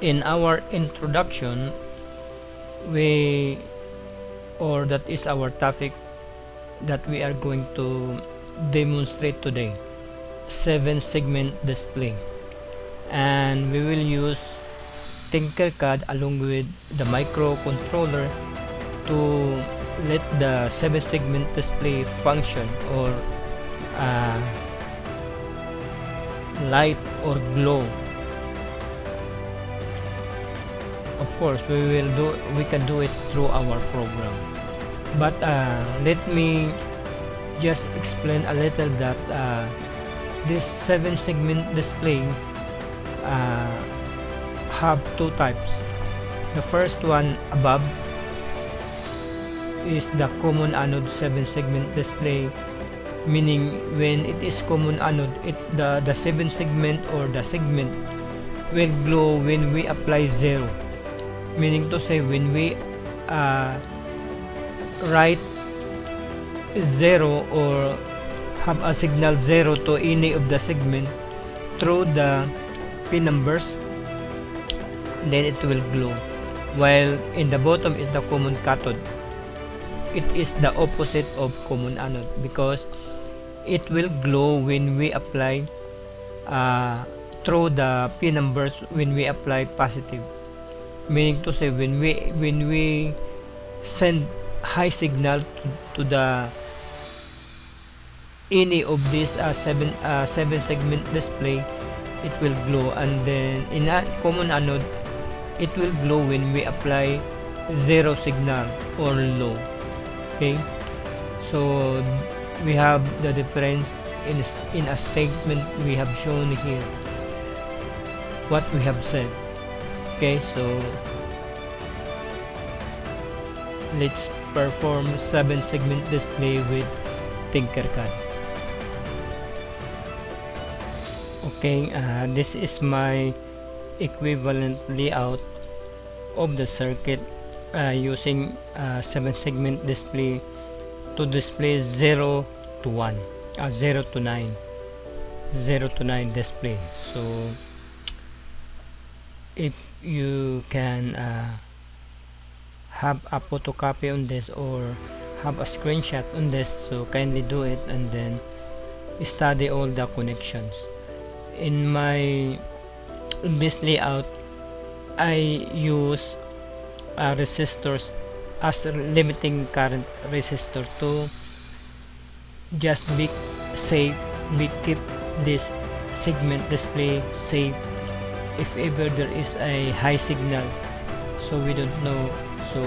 In our introduction, that is our topic that we are going to demonstrate today: 7 segment display. And we will use Tinkercad along with the microcontroller to let the 7 segment display function, or uh, light or glow. Of course, we can do it through our program, but let me just explain a little that this 7 segment display uh, have 2 types. The first one above is the common anode 7 segment display, meaning when it is common anode, the 7 segment or the segment will glow when we apply 0, meaning to say when we write 0 or have a signal 0 to any of the segment through the pin numbers, then it will glow. While in the bottom is the common cathode. It is the opposite of common anode, because it will glow when we apply through the pin numbers when we apply positive, meaning to say when we send high signal to the any of these 7 segment display, it will glow. And then in a common anode, it will glow when we apply 0 signal or low. Okay, so we have the difference in a statement we have shown here, what we have said. Okay, so let's perform 7 segment display with Tinkercad. Okay, this is my equivalent layout of the circuit using 7 segment display to display 0 to 1, 0 to 9 display. So if you can have a photocopy on this or have a screenshot on this, so kindly do it and then study all the connections. In my this layout, I use resistors as a limiting current resistor to just be safe, keep this segment display safe if ever there is a high signal, so we don't know. So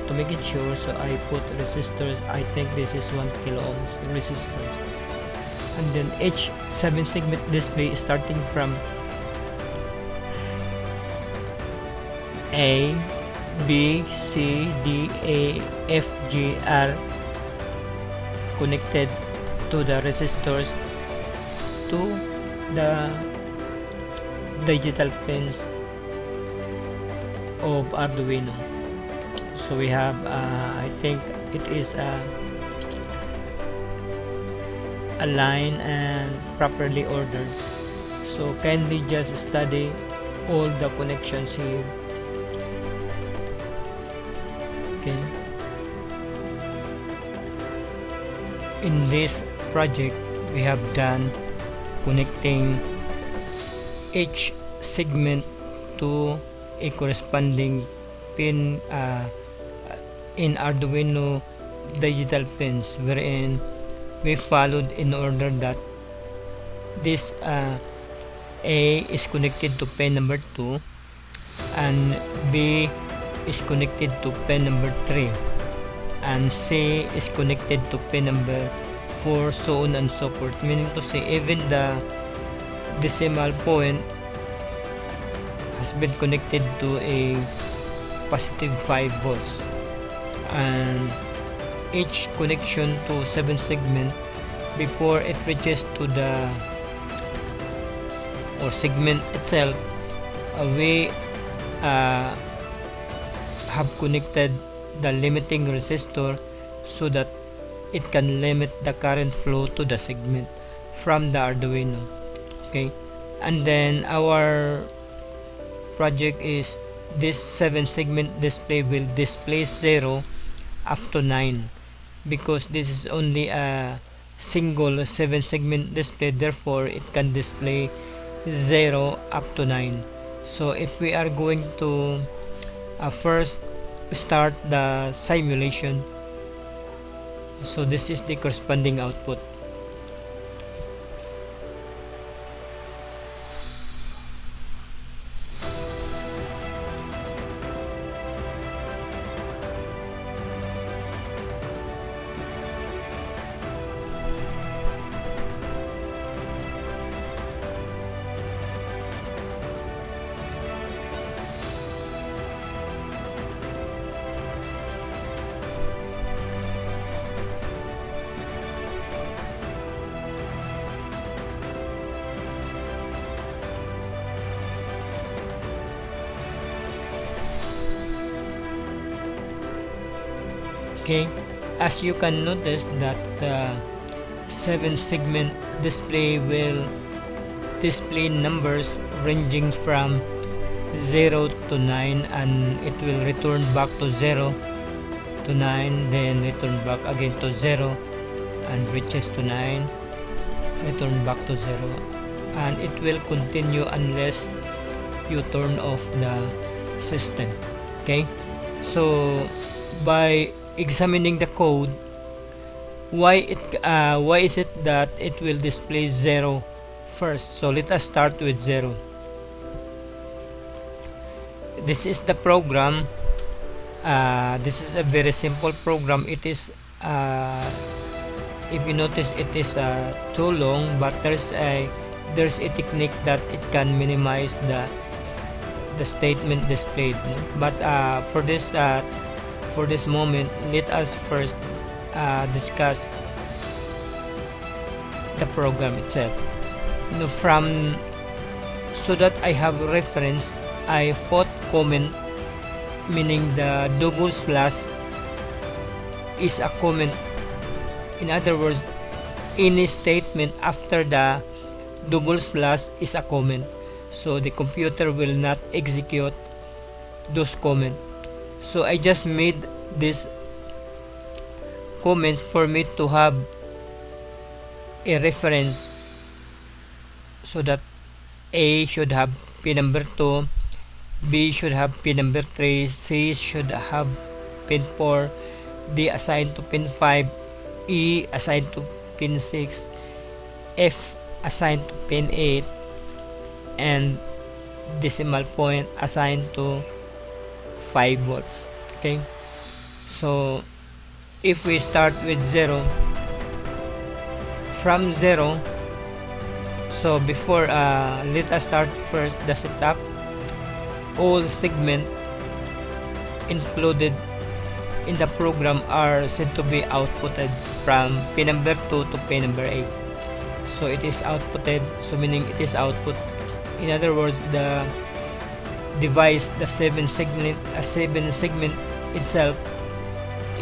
to make it sure, so I put resistors. I think this is 1 kilo ohms resistors, and then each 7 segment display starting from A, B, C, D, A, F, G are connected to the resistors to the digital pins of Arduino. So we have I think it is a line and properly ordered, so kindly just study all the connections here. Okay, in this project we have done connecting each segment to a corresponding pin in Arduino digital pins, wherein we followed in order that this A is connected to pin number 2 and B is connected to pin number 3 and C is connected to pin number 4, so on and so forth, meaning to say even the decimal point has been connected to a positive 5 volts, and each connection to 7 segment before it reaches to the or segment itself, we have connected the limiting resistor so that it can limit the current flow to the segment from the Arduino. Okay, and then our project is this 7 segment display will display 0 up to 9, because this is only a single 7 segment display, therefore it can display 0 up to 9. So if we are going to first start the simulation, so this is the corresponding output. Okay, as you can notice that the 7 segment display will display numbers ranging from 0 to 9, and it will return back to 0 to 9, then return back again to 0 and reaches to 9, return back to 0, and it will continue unless you turn off the system. Okay, so by examining the code, why is it that it will display 0 first? So let us start with 0. This is the program. This is a very simple program. It is if you notice, it is too long, but there's a technique that it can minimize the statement displayed, but for this moment, let us first discuss the program itself. So that I have reference, I put comment, meaning the double slash is a comment. In other words, any statement after the double slash is a comment, so the computer will not execute those comments. So I just made this comments for me to have a reference, so that A should have pin number 2, B should have pin number 3, C should have pin 4, D assigned to pin 5, E assigned to pin 6, F assigned to pin 8, and decimal point assigned to 5 volts. Okay, so if we start with 0, from 0, so before let us start first the setup. All segment included in the program are said to be outputted from pin number 2 to pin number 8. So it is outputted, so meaning it is output. In other words, the device, the 7 segment itself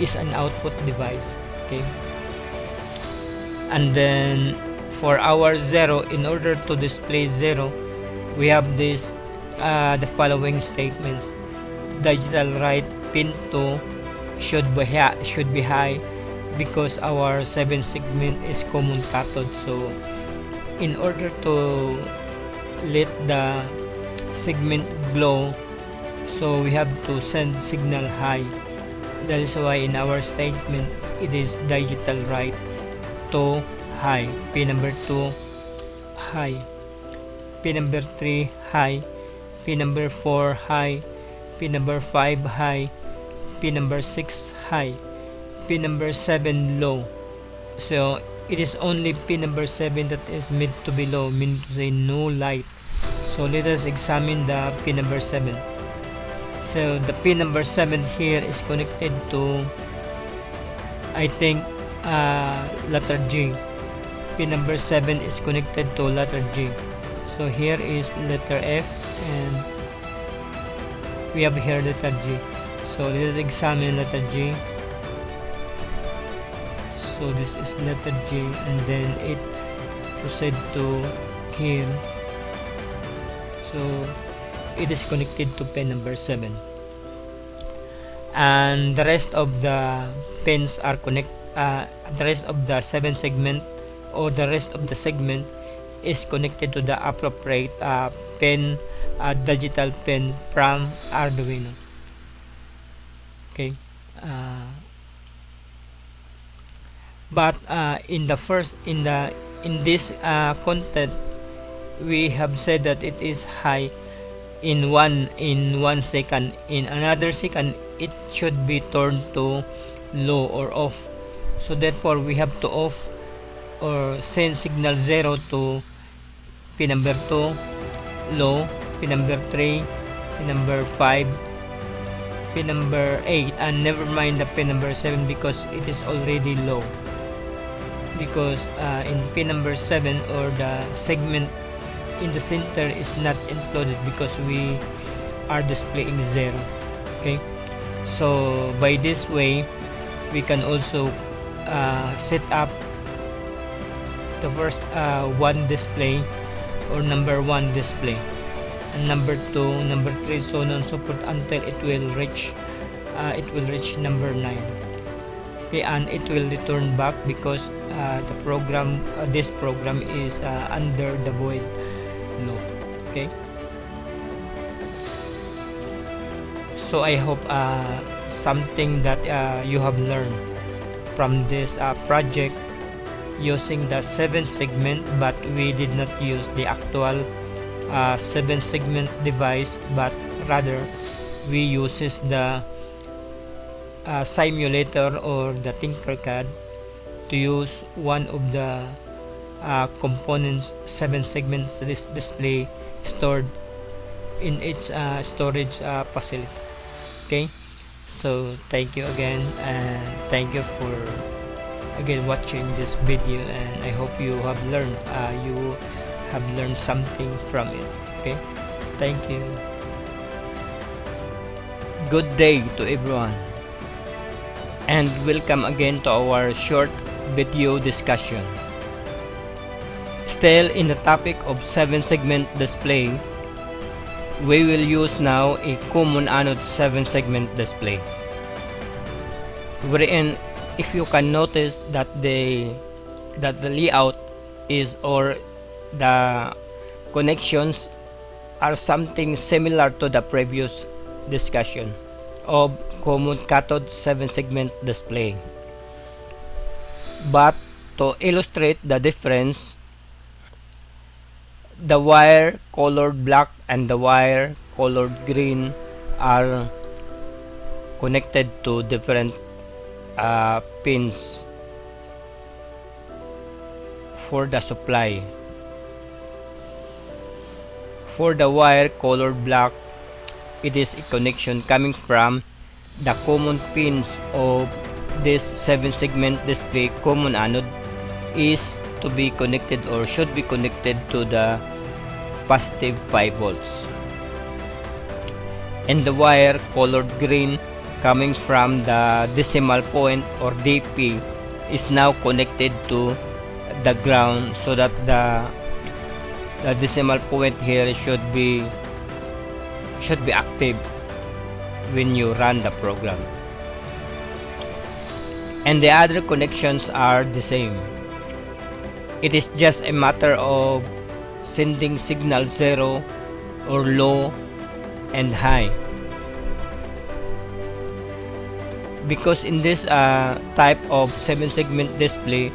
is an output device. Okay, and then for our 0, in order to display 0, we have this the following statements. Digital write pin 2 should be high, because our 7 segment is common cathode. So in order to let the segment glow, so we have to send signal high. That is why in our statement it is digital write to high, pin number 2 high, pin number 3 high, pin number 4 high, pin number 5 high, pin number 6 high, pin number 7 low. So it is only pin number 7 that is meant to be low, meaning to say no light. So let us examine the pin number 7. So the pin number 7 here is connected to, I think, letter G. Pin number 7 is connected to letter G. So here is letter F, and we have here letter G. So let us examine letter G. So this is letter G, and then it proceed to here. So it is connected to pin number 7, and the rest of the pins are the rest of the 7 segment, or the rest of the segment, is connected to the appropriate pin, digital pin from Arduino. Okay. But in this content, we have said that it is high in 1 second. In another second, it should be turned to low or off. So therefore, we have to off or send signal 0 to pin number 2 low, pin number 3, pin number 5, pin number 8, and never mind the pin number 7 because it is already low, because in pin number 7, or the segment in the center, is not included because we are displaying 0. Okay, so by this way we can also set up the first one display, or number 1 display, and number 2, number 3, so on and so forth, until it will reach number 9. Okay, and it will return back because the program this program is under the void loop. Okay, so I hope something that you have learned from this project using the 7 segment, but we did not use the actual 7 segment device, but rather we uses the simulator or the Tinkercad to use one of the components 7 segments display stored in its storage facility. Okay, so thank you again, and thank you for again watching this video, and I hope you have learned something from it. Okay, thank you. Good day to everyone, and welcome again to our short video discussion. Still in the topic of 7 segment display, we will use now a common anode 7 segment display, wherein if you can notice that the layout is, or the connections are something similar to the previous discussion of common cathode 7 segment display. But to illustrate the difference, the wire colored black and the wire colored green are connected to different pins for the supply. For the wire colored black, it is a connection coming from the common pins of this 7 segment display common anode is to be connected, or should be connected, to the positive 5 volts, and the wire colored green coming from the decimal point, or DP, is now connected to the ground, so that the decimal point here should be active when you run the program. And the other connections are the same. It is just a matter of sending signal 0 or low and high, because in this type of 7 segment display,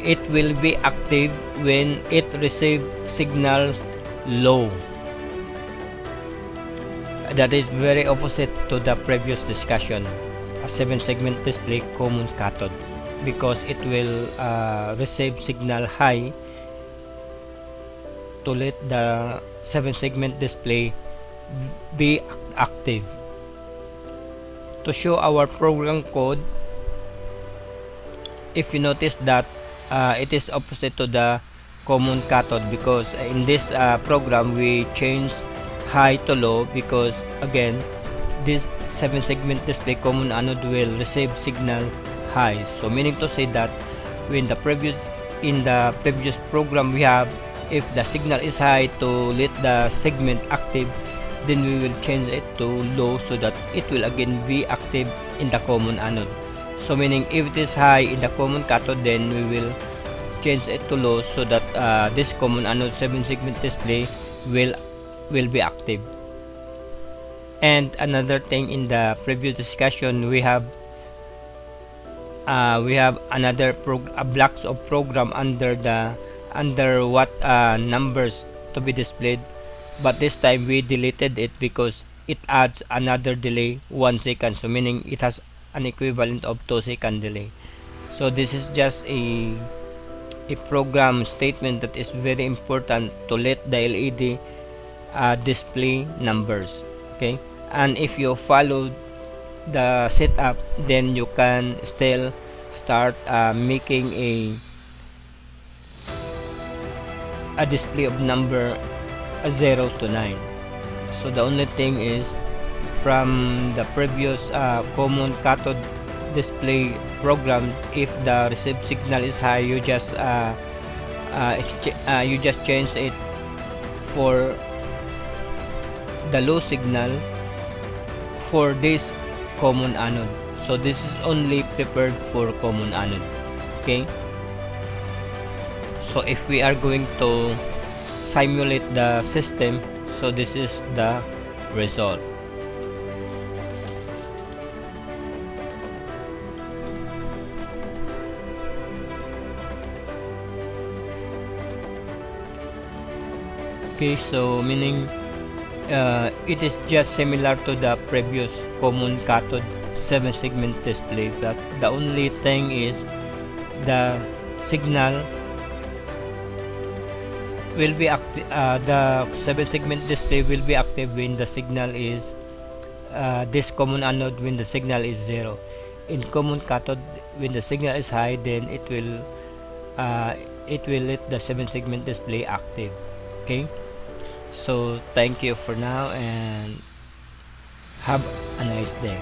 it will be active when it receives signals low. That is very opposite to the previous discussion, a 7 segment display common cathode, because it will receive signal high to let the 7 segment display be active. To show our program code, if you notice that it is opposite to the common cathode, because in this program we changed high to low, because again this 7 segment display common anode will receive signal high. So meaning to say that in the previous program we have, if the signal is high to let the segment active, then we will change it to low so that it will again be active in the common anode. So meaning if it is high in the common cathode, then we will change it to low so that this common anode 7-segment display will be active. And another thing, in the previous discussion, we have another blocks of program under what numbers to be displayed, but this time we deleted it because it adds another delay 1 second, so meaning it has an equivalent of 2-second delay. So this is just a program statement that is very important to let the LED display numbers. Okay, and if you follow the setup, then you can still start making a display of number 0 to 9. So the only thing is, from the previous common cathode display program, if the received signal is high, you just change it for the low signal for this common anode. So this is only prepared for common anode. Okay, so if we are going to simulate the system, so this is the result. Okay, so meaning it is just similar to the previous common cathode 7-segment display, but the only thing is the signal will be active. The 7-segment display will be active when the signal is this common anode, when the signal is 0. In common cathode, when the signal is high, then it will let the 7-segment display active. Okay, so thank you for now and have a nice day.